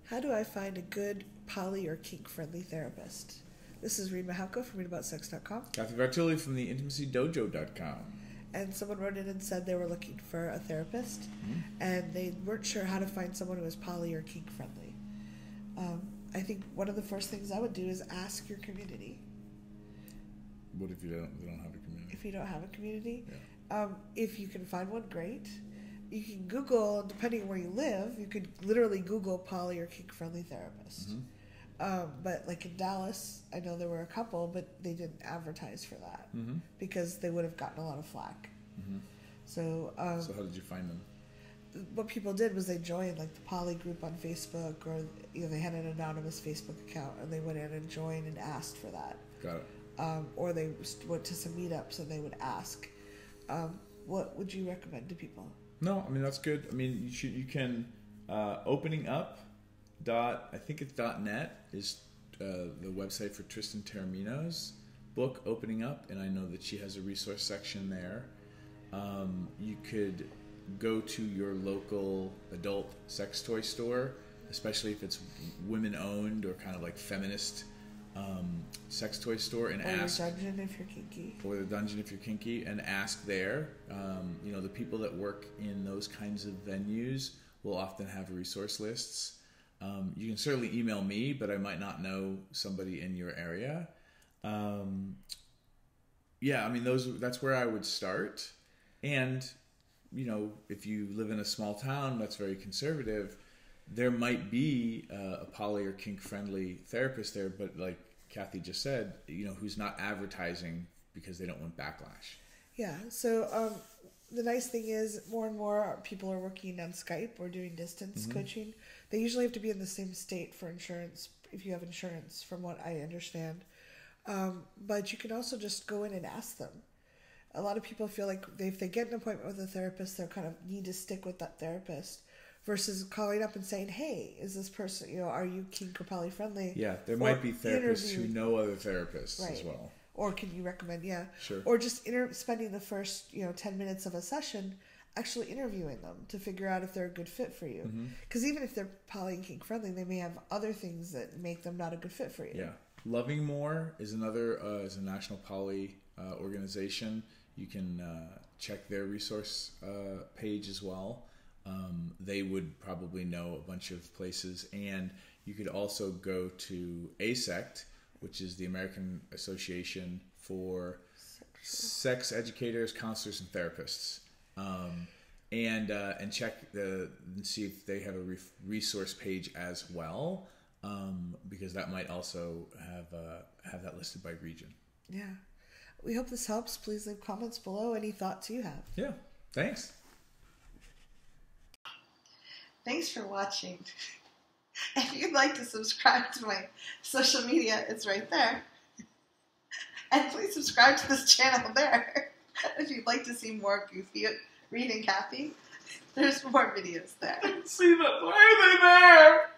How do I find a good poly or kink-friendly therapist? This is Reid from readaboutsex.com. Cathy from the intimacydojo.com. And someone wrote in and said they were looking for a therapist, and they weren't sure how to find someone who was poly or kink-friendly. I think one of the first things I would do is ask your community. What if you don't have a community? If you don't have a community? Yeah. If you can find one, great. You can Google, depending on where you live, you could literally Google poly or kink-friendly therapist. But like in Dallas, I know there were a couple, but they didn't advertise for that because they would have gotten a lot of flack. So how did you find them? What people did was they joined like the poly group on Facebook, or they had an anonymous Facebook account, and they went in and joined and asked for that. Got it. Or they went to some meetups and they would ask. What would you recommend to people? No, I mean that's good. I mean you can opening up. I think it's .net is the website for Tristan Taormino's book Opening Up, and I know that she has a resource section there. You could go to your local adult sex toy store, especially if it's women owned or kind of like feminist sex toy store, and ask. Or the dungeon if you're kinky. Or the dungeon if you're kinky, and ask there. The people that work in those kinds of venues will often have resource lists. You can certainly email me, but I might not know somebody in your area. That's where I would start. And, if you live in a small town that's very conservative, there might be a poly or kink-friendly therapist there, but like Cathy just said, who's not advertising because they don't want backlash. Yeah, so the nice thing is more and more people are working on Skype or doing distance coaching. They usually have to be in the same state for insurance, if you have insurance, from what I understand. But you can also just go in and ask them. A lot of people feel like if they get an appointment with a therapist, they kind of need to stick with that therapist versus calling up and saying, hey, is this person, are you kink or poly friendly? Yeah, there might be therapists who know other therapists as well. Or can you recommend, Sure. Or just spending the first, 10 minutes of a session actually interviewing them to figure out if they're a good fit for you. Because even if they're poly and kink friendly, they may have other things that make them not a good fit for you. Yeah. Loving More is another, is a national poly organization. You can check their resource page as well. They would probably know a bunch of places. And you could also go to ASECT, which is the American Association for Sex Educators, Counselors, and Therapists, and check and see if they have a resource page as well, because that might also have that listed by region. Yeah, we hope this helps. Please leave comments below any thoughts you have. Yeah, thanks. Thanks for watching. If you'd like to subscribe to my social media, it's right there. And please subscribe to this channel there. If you'd like to see more goofy Reid and Cathy, there's more videos there. See them. Why are they there?